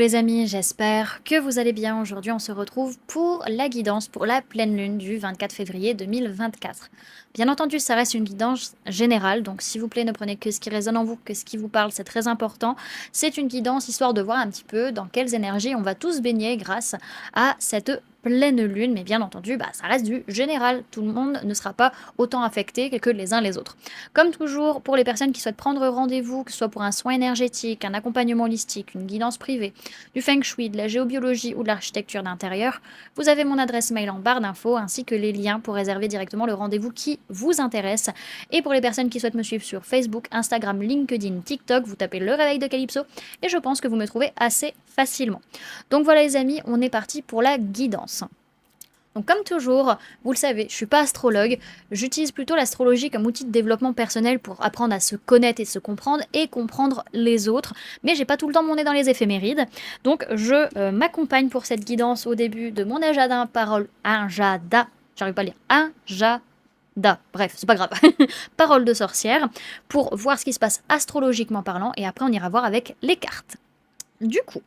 les amis, j'espère que vous allez bien. Aujourd'hui, on se retrouve pour la guidance pour la pleine lune du 24 février 2024. Bien entendu, ça reste une guidance générale, donc s'il vous plaît, ne prenez que ce qui résonne en vous, que ce qui vous parle, c'est très important. C'est une guidance histoire de voir un petit peu dans quelles énergies on va tous baigner grâce à cette pleine lune, mais bien entendu, ça reste du général. Tout le monde ne sera pas autant affecté que les uns les autres. Comme toujours, pour les personnes qui souhaitent prendre rendez-vous, que ce soit pour un soin énergétique, un accompagnement holistique, une guidance privée, du feng shui, de la géobiologie ou de l'architecture d'intérieur, vous avez mon adresse mail en barre d'infos ainsi que les liens pour réserver directement le rendez-vous qui vous intéresse. Et pour les personnes qui souhaitent me suivre sur Facebook, Instagram, LinkedIn, TikTok, vous tapez le réveil de Calypso et je pense que vous me trouvez assez facilement. Donc voilà les amis, on est parti pour la guidance. Donc comme toujours, vous le savez, je suis pas astrologue, j'utilise plutôt l'astrologie comme outil de développement personnel pour apprendre à se connaître et se comprendre et comprendre les autres, mais j'ai pas tout le temps mon nez dans les éphémérides, donc je m'accompagne pour cette guidance au début de mon agenda parole, j'arrive pas à lire, bref, c'est pas grave, parole de sorcière, pour voir ce qui se passe astrologiquement parlant, et après on ira voir avec les cartes. Du coup,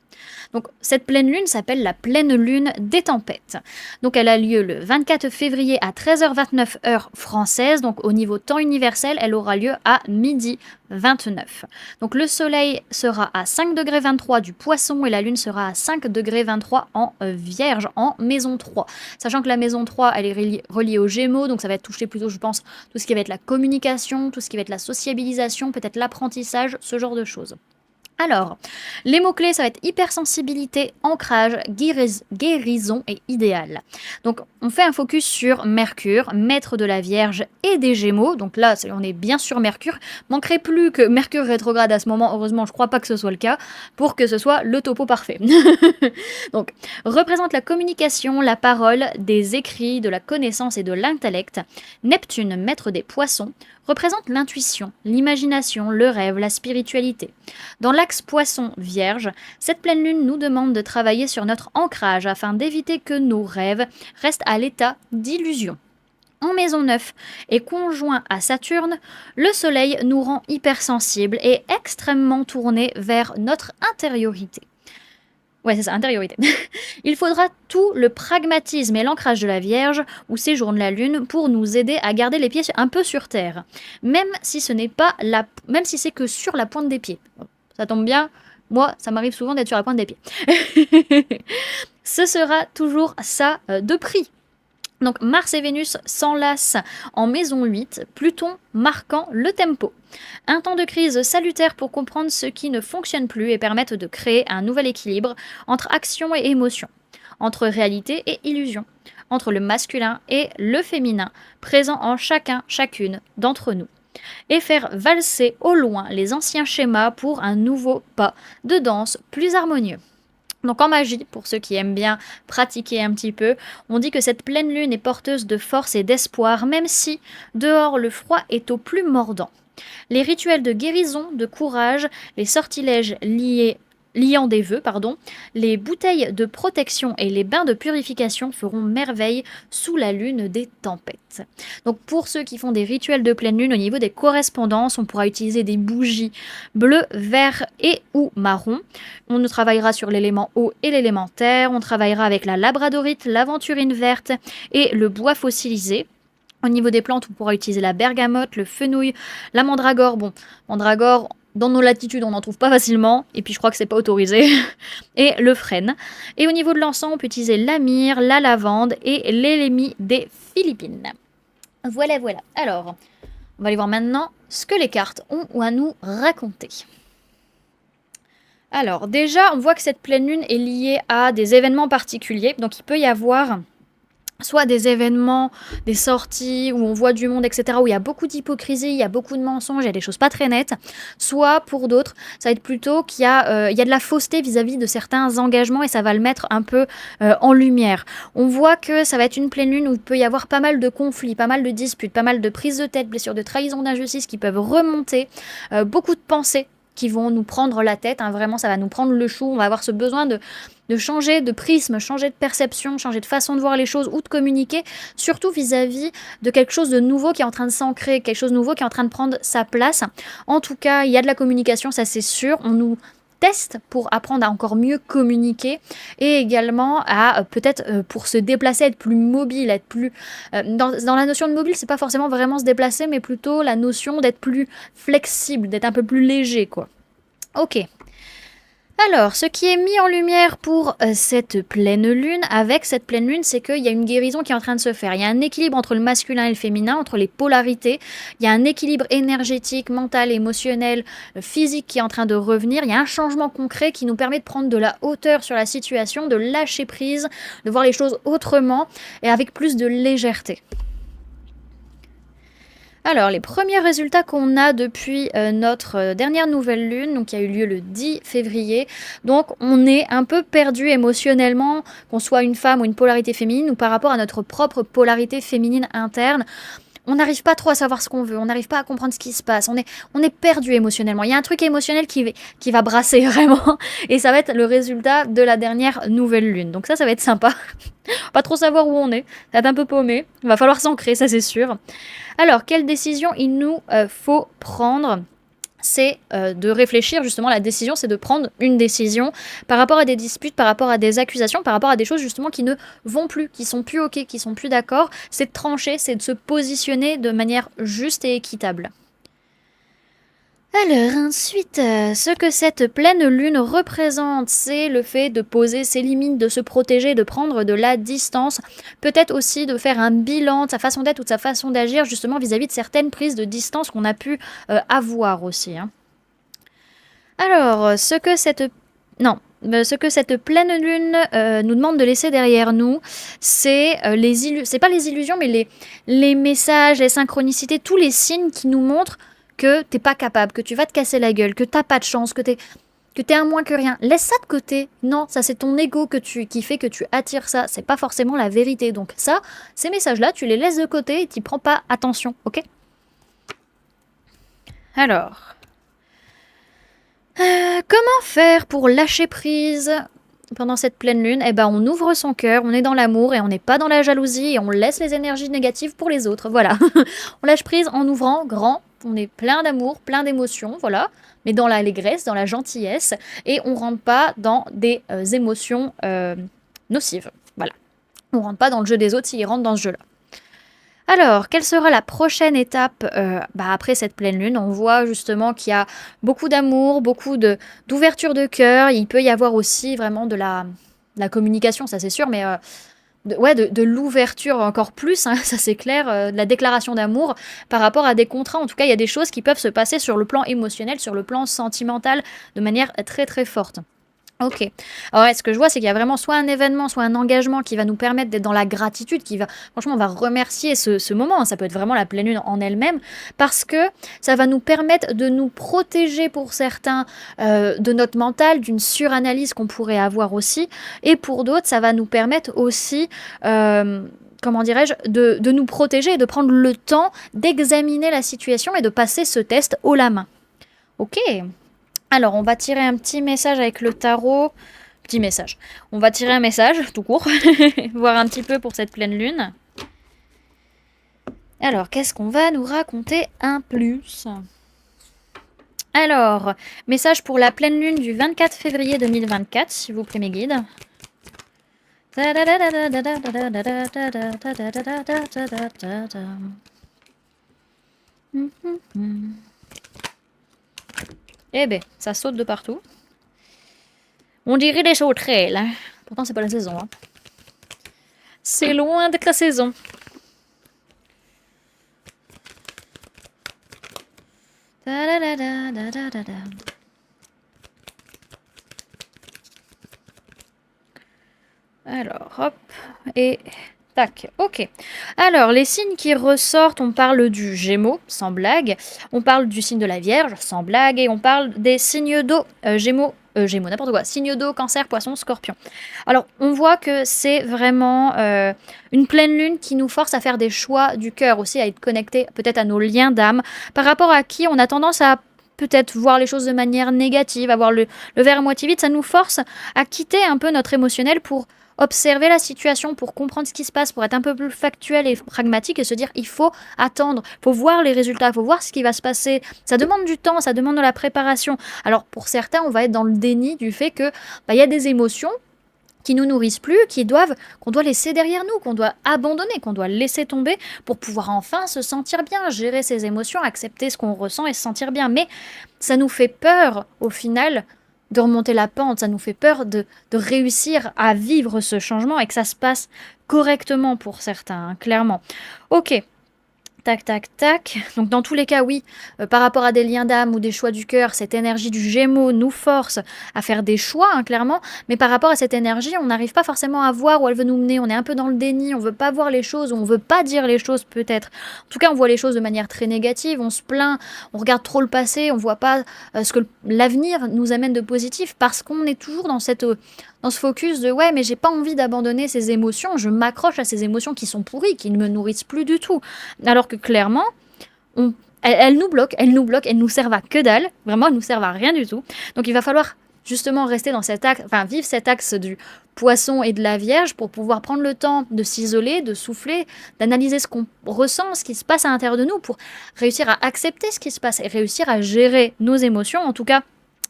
donc cette pleine lune s'appelle la pleine lune des tempêtes. Donc elle a lieu le 24 février à 13h29 heure française. Donc au niveau temps universel, elle aura lieu à midi 29. Donc le soleil sera à 5,23 du poisson et la lune sera à 5,23 en vierge, en maison 3. Sachant que la maison 3, elle est reliée aux gémeaux, donc ça va être touché plutôt, je pense, tout ce qui va être la communication, tout ce qui va être la sociabilisation, peut-être l'apprentissage, ce genre de choses. Alors, les mots-clés, ça va être hypersensibilité, ancrage, guérison et idéal. Donc, on fait un focus sur Mercure, maître de la Vierge et des Gémeaux. Donc là, on est bien sur Mercure. Manquerait plus que Mercure rétrograde à ce moment. Heureusement, je crois pas que ce soit le cas, pour que ce soit le topo parfait. Donc, représente la communication, la parole, des écrits, de la connaissance et de l'intellect. Neptune, maître des poissons, représente l'intuition, l'imagination, le rêve, la spiritualité. Dans l'axe poisson-vierge, cette pleine lune nous demande de travailler sur notre ancrage afin d'éviter que nos rêves restent à l'état d'illusion. En maison 9 et conjoint à Saturne, le soleil nous rend hypersensibles et extrêmement tournés vers notre intériorité. Ouais, c'est ça, intériorité. Il faudra tout le pragmatisme et l'ancrage de la Vierge où séjourne la Lune pour nous aider à garder les pieds un peu sur terre, même si même si c'est que sur la pointe des pieds. Ça tombe bien, moi, ça m'arrive souvent d'être sur la pointe des pieds. Ce sera toujours ça de prix. Donc Mars et Vénus s'enlacent en maison 8, Pluton marquant le tempo. Un temps de crise salutaire pour comprendre ce qui ne fonctionne plus et permettre de créer un nouvel équilibre entre action et émotion, entre réalité et illusion, entre le masculin et le féminin, présent en chacune d'entre nous. Et faire valser au loin les anciens schémas pour un nouveau pas de danse plus harmonieux. Donc en magie, pour ceux qui aiment bien pratiquer un petit peu, on dit que cette pleine lune est porteuse de force et d'espoir, même si dehors le froid est au plus mordant. Les rituels de guérison, de courage, les sortilèges liant des vœux, les bouteilles de protection et les bains de purification feront merveille sous la lune des tempêtes. Donc pour ceux qui font des rituels de pleine lune, au niveau des correspondances, on pourra utiliser des bougies bleues, vert et ou marron. On travaillera sur l'élément eau et l'élément terre. On travaillera avec la labradorite, l'aventurine verte et le bois fossilisé. Au niveau des plantes, on pourra utiliser la bergamote, le fenouil, la mandragore. Bon, mandragore, dans nos latitudes, on n'en trouve pas facilement, et puis je crois que c'est pas autorisé, et le frêne. Et au niveau de l'encens, on peut utiliser la myrrhe, la lavande et l'élémie des Philippines. Voilà. Alors, on va aller voir maintenant ce que les cartes ont à nous raconter. Alors, déjà, on voit que cette pleine lune est liée à des événements particuliers, donc il peut y avoir soit des événements, des sorties où on voit du monde, etc., où il y a beaucoup d'hypocrisie, il y a beaucoup de mensonges, il y a des choses pas très nettes, soit pour d'autres, ça va être plutôt qu'il y a de la fausseté vis-à-vis de certains engagements et ça va le mettre un peu en lumière. On voit que ça va être une pleine lune où il peut y avoir pas mal de conflits, pas mal de disputes, pas mal de prises de tête, blessures de trahison, d'injustice qui peuvent remonter, beaucoup de pensées qui vont nous prendre la tête, vraiment ça va nous prendre le chou, on va avoir ce besoin de changer de prisme, changer de perception, changer de façon de voir les choses ou de communiquer, surtout vis-à-vis de quelque chose de nouveau qui est en train de s'ancrer, quelque chose de nouveau qui est en train de prendre sa place. En tout cas, il y a de la communication, ça c'est sûr, on nous test pour apprendre à encore mieux communiquer et également à peut-être pour se déplacer, être plus mobile, être plus... dans la notion de mobile, c'est pas forcément vraiment se déplacer, mais plutôt la notion d'être plus flexible, d'être un peu plus léger, quoi. Ok. Alors, ce qui est mis en lumière pour cette pleine lune, avec cette pleine lune, c'est qu'il y a une guérison qui est en train de se faire. Il y a un équilibre entre le masculin et le féminin, entre les polarités. Il y a un équilibre énergétique, mental, émotionnel, physique qui est en train de revenir. Il y a un changement concret qui nous permet de prendre de la hauteur sur la situation, de lâcher prise, de voir les choses autrement et avec plus de légèreté. Alors, les premiers résultats qu'on a depuis notre dernière nouvelle lune, donc qui a eu lieu le 10 février, donc on est un peu perdu émotionnellement, qu'on soit une femme ou une polarité féminine, ou par rapport à notre propre polarité féminine interne. On n'arrive pas trop à savoir ce qu'on veut, on n'arrive pas à comprendre ce qui se passe, on est perdu émotionnellement. Il y a un truc émotionnel qui va brasser vraiment, et ça va être le résultat de la dernière nouvelle lune. Donc ça va être sympa. Pas trop savoir où on est, ça va être un peu paumé, il va falloir s'ancrer, ça c'est sûr. Alors, quelle décision il nous faut prendre ? C'est de réfléchir, justement, la décision, c'est de prendre une décision par rapport à des disputes, par rapport à des accusations, par rapport à des choses, justement, qui ne vont plus, qui sont plus ok, qui sont plus d'accord. C'est de trancher, c'est de se positionner de manière juste et équitable. Alors ensuite, ce que cette pleine lune représente, c'est le fait de poser ses limites, de se protéger, de prendre de la distance, peut-être aussi de faire un bilan de sa façon d'être ou de sa façon d'agir justement vis-à-vis de certaines prises de distance qu'on a pu avoir aussi. Hein. Alors, ce que cette pleine lune nous demande de laisser derrière nous, c'est c'est pas les illusions, mais les messages, les synchronicités, tous les signes qui nous montrent que t'es pas capable, que tu vas te casser la gueule, que t'as pas de chance, que t'es un moins que rien. Laisse ça de côté. Non, ça c'est ton ego qui fait que tu attires ça. C'est pas forcément la vérité. Donc ça, ces messages-là, tu les laisses de côté et t'y prends pas attention, ok ? Alors, comment faire pour lâcher prise pendant cette pleine lune ? Eh ben, on ouvre son cœur, on est dans l'amour et on n'est pas dans la jalousie et on laisse les énergies négatives pour les autres. Voilà. On lâche prise en ouvrant grand. On est plein d'amour, plein d'émotions, voilà, mais dans l'allégresse, dans la gentillesse, et on rentre pas dans des émotions nocives, voilà. On rentre pas dans le jeu des autres s'ils rentrent dans ce jeu-là. Alors, quelle sera la prochaine étape après cette pleine lune ? On voit justement qu'il y a beaucoup d'amour, beaucoup d'ouverture de cœur, il peut y avoir aussi vraiment de la communication, ça c'est sûr, mais... de l'ouverture encore plus, hein, ça c'est clair, de la déclaration d'amour par rapport à des contrats. En tout cas, il y a des choses qui peuvent se passer sur le plan émotionnel, sur le plan sentimental, de manière très très forte. Ok. Alors, ouais, ce que je vois, c'est qu'il y a vraiment soit un événement, soit un engagement qui va nous permettre d'être dans la gratitude, franchement, on va remercier ce moment. Ça peut être vraiment la pleine lune en elle-même, parce que ça va nous permettre de nous protéger pour certains de notre mental, d'une suranalyse qu'on pourrait avoir aussi, et pour d'autres, ça va nous permettre aussi, comment dirais-je, de nous protéger et de prendre le temps d'examiner la situation et de passer ce test haut la main. Ok. Alors, on va tirer un petit message avec le tarot. Petit message. On va tirer un message, tout court. Voir un petit peu pour cette pleine lune. Alors, qu'est-ce qu'on va nous raconter un plus ? Alors, message pour la pleine lune du 24 février 2024, s'il vous plaît, mes guides. Eh ben, ça saute de partout. On dirait des sauterelles, hein. Pourtant, c'est pas la saison. Hein. C'est loin d'être la saison. Alors, hop, et tac, ok. Alors, les signes qui ressortent, on parle du Gémeaux, sans blague, on parle du signe de la Vierge, sans blague, et on parle des signes d'eau, Gémeaux, n'importe quoi, signes d'eau, Cancer, Poisson, Scorpion. Alors, on voit que c'est vraiment une pleine lune qui nous force à faire des choix du cœur aussi, à être connecté peut-être à nos liens d'âme, par rapport à qui on a tendance à peut-être voir les choses de manière négative, avoir le verre à moitié vide, ça nous force à quitter un peu notre émotionnel pour observer la situation pour comprendre ce qui se passe, pour être un peu plus factuel et pragmatique et se dire il faut attendre, il faut voir les résultats, il faut voir ce qui va se passer. Ça demande du temps, ça demande de la préparation. Alors pour certains, on va être dans le déni du fait que y a des émotions qui nous nourrissent plus, qu'on doit laisser derrière nous, qu'on doit abandonner, qu'on doit laisser tomber pour pouvoir enfin se sentir bien, gérer ses émotions, accepter ce qu'on ressent et se sentir bien. Mais ça nous fait peur, au final, de remonter la pente, ça nous fait peur de réussir à vivre ce changement et que ça se passe correctement pour certains, hein, clairement. Ok. Tac, tac, tac. Donc dans tous les cas, oui, par rapport à des liens d'âme ou des choix du cœur, cette énergie du Gémeaux nous force à faire des choix, hein, clairement. Mais par rapport à cette énergie, on n'arrive pas forcément à voir où elle veut nous mener. On est un peu dans le déni, on veut pas voir les choses, on veut pas dire les choses peut-être. En tout cas, on voit les choses de manière très négative, on se plaint, on regarde trop le passé, on voit pas ce que l'avenir nous amène de positif parce qu'on est toujours dans dans ce focus de ouais, mais j'ai pas envie d'abandonner ces émotions, je m'accroche à ces émotions qui sont pourries, qui ne me nourrissent plus du tout. Alors que clairement, elles nous bloquent, elles nous servent à que dalle, vraiment, elles nous servent à rien du tout. Donc il va falloir justement rester dans cet axe, enfin vivre cet axe du poisson et de la Vierge pour pouvoir prendre le temps de s'isoler, de souffler, d'analyser ce qu'on ressent, ce qui se passe à l'intérieur de nous, pour réussir à accepter ce qui se passe et réussir à gérer nos émotions, en tout cas.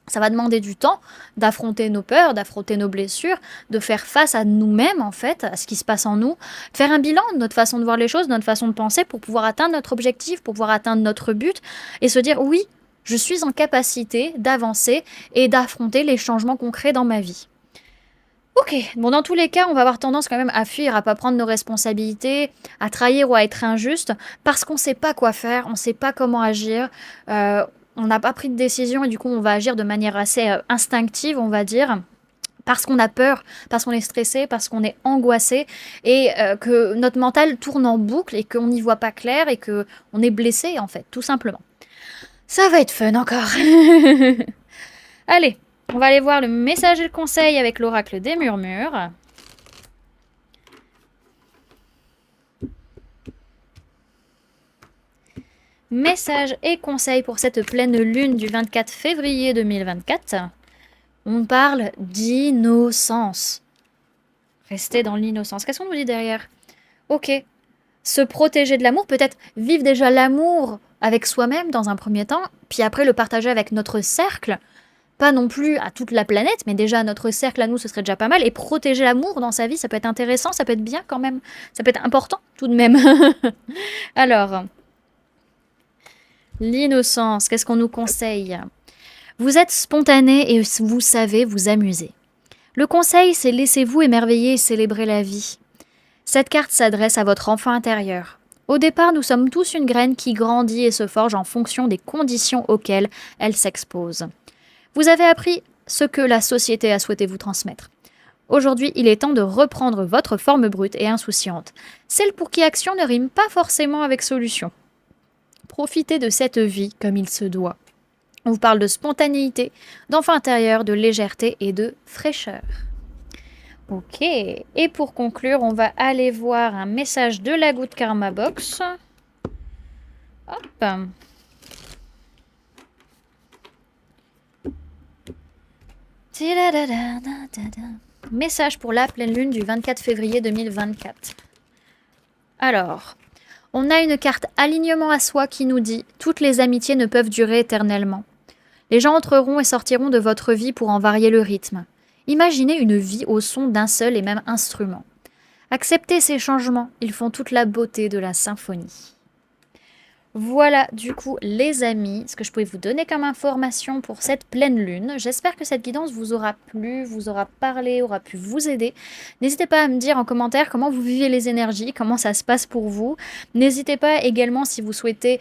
Ça va demander du temps d'affronter nos peurs, d'affronter nos blessures, de faire face à nous-mêmes, en fait, à ce qui se passe en nous, de faire un bilan de notre façon de voir les choses, de notre façon de penser pour pouvoir atteindre notre objectif, pour pouvoir atteindre notre but et se dire oui, je suis en capacité d'avancer et d'affronter les changements concrets dans ma vie. Ok, bon dans tous les cas, on va avoir tendance quand même à fuir, à pas prendre nos responsabilités, à trahir ou à être injuste, parce qu'on sait pas quoi faire, on sait pas comment agir, on n'a pas pris de décision et du coup on va agir de manière assez instinctive, on va dire. Parce qu'on a peur, parce qu'on est stressé, parce qu'on est angoissé et que notre mental tourne en boucle et qu'on n'y voit pas clair et qu'on est blessé en fait, tout simplement. Ça va être fun encore. Allez, on va aller voir le message et le conseil avec l'oracle des murmures. Message et conseil pour cette pleine lune du 24 février 2024. On parle d'innocence. Rester dans l'innocence. Qu'est-ce qu'on nous dit derrière? Ok. Se protéger de l'amour, peut-être vivre déjà l'amour avec soi-même dans un premier temps, puis après le partager avec notre cercle. Pas non plus à toute la planète, mais déjà à notre cercle à nous, ce serait déjà pas mal. Et protéger l'amour dans sa vie, ça peut être intéressant, ça peut être bien quand même. Ça peut être important tout de même. Alors, l'innocence, qu'est-ce qu'on nous conseille? Vous êtes spontané et vous savez vous amuser. Le conseil, c'est laissez-vous émerveiller et célébrer la vie. Cette carte s'adresse à votre enfant intérieur. Au départ, nous sommes tous une graine qui grandit et se forge en fonction des conditions auxquelles elle s'expose. Vous avez appris ce que la société a souhaité vous transmettre. Aujourd'hui, il est temps de reprendre votre forme brute et insouciante, celle pour qui action ne rime pas forcément avec solution. Profitez de cette vie comme il se doit. On vous parle de spontanéité, d'enfant intérieur, de légèreté et de fraîcheur. Ok, et pour conclure, on va aller voir un message de la Good Karma Box. Hop. Message pour la pleine lune du 24 février 2024. Alors, on a une carte alignement à soi qui nous dit « Toutes les amitiés ne peuvent durer éternellement ». Les gens entreront et sortiront de votre vie pour en varier le rythme. Imaginez une vie au son d'un seul et même instrument. Acceptez ces changements, ils font toute la beauté de la symphonie. Voilà du coup les amis, ce que je pouvais vous donner comme information pour cette pleine lune. J'espère que cette guidance vous aura plu, vous aura parlé, aura pu vous aider. N'hésitez pas à me dire en commentaire comment vous vivez les énergies, comment ça se passe pour vous. N'hésitez pas également si vous souhaitez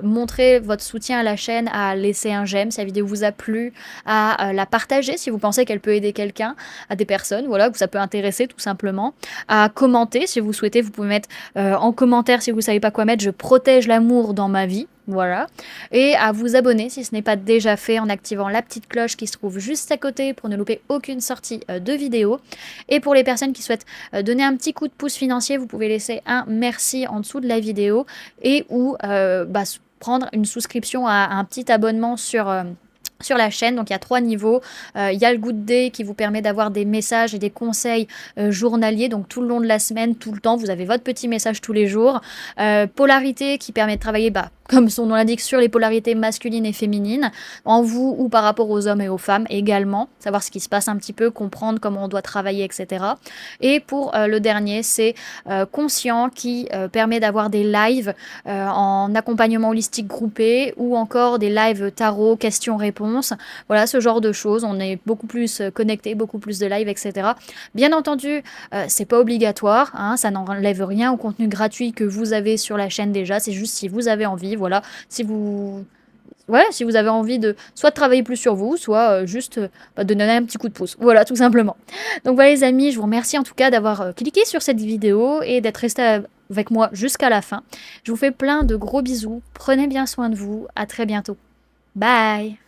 montrer votre soutien à la chaîne, à laisser un j'aime si la vidéo vous a plu, à la partager si vous pensez qu'elle peut aider quelqu'un, à des personnes, voilà, que ça peut intéresser tout simplement. À commenter si vous souhaitez, vous pouvez mettre en commentaire si vous ne savez pas quoi mettre, je protège l'amour dans ma vie, voilà, et à vous abonner si ce n'est pas déjà fait en activant la petite cloche qui se trouve juste à côté pour ne louper aucune sortie de vidéo. Et pour les personnes qui souhaitent donner un petit coup de pouce financier, vous pouvez laisser un merci en dessous de la vidéo et ou prendre une souscription à un petit abonnement sur sur la chaîne. Donc il y a 3 niveaux. Il y a le Good Day qui vous permet d'avoir des messages et des conseils journaliers. Donc tout le long de la semaine, tout le temps, vous avez votre petit message tous les jours. Polarité qui permet de travailler, comme son nom l'indique, sur les polarités masculines et féminines, en vous ou par rapport aux hommes et aux femmes également. Savoir ce qui se passe un petit peu, comprendre comment on doit travailler, etc. Et pour le dernier, c'est Conscient qui permet d'avoir des lives en accompagnement holistique groupé ou encore des lives tarot, questions-réponses. Voilà, ce genre de choses. On est beaucoup plus connecté, beaucoup plus de live, etc. Bien entendu, c'est pas obligatoire, hein, ça n'enlève rien au contenu gratuit que vous avez sur la chaîne déjà. C'est juste si vous avez envie, voilà. Si vous avez envie de soit de travailler plus sur vous, soit juste de donner un petit coup de pouce. Voilà, tout simplement. Donc voilà les amis, je vous remercie en tout cas d'avoir cliqué sur cette vidéo et d'être resté avec moi jusqu'à la fin. Je vous fais plein de gros bisous. Prenez bien soin de vous. À très bientôt. Bye!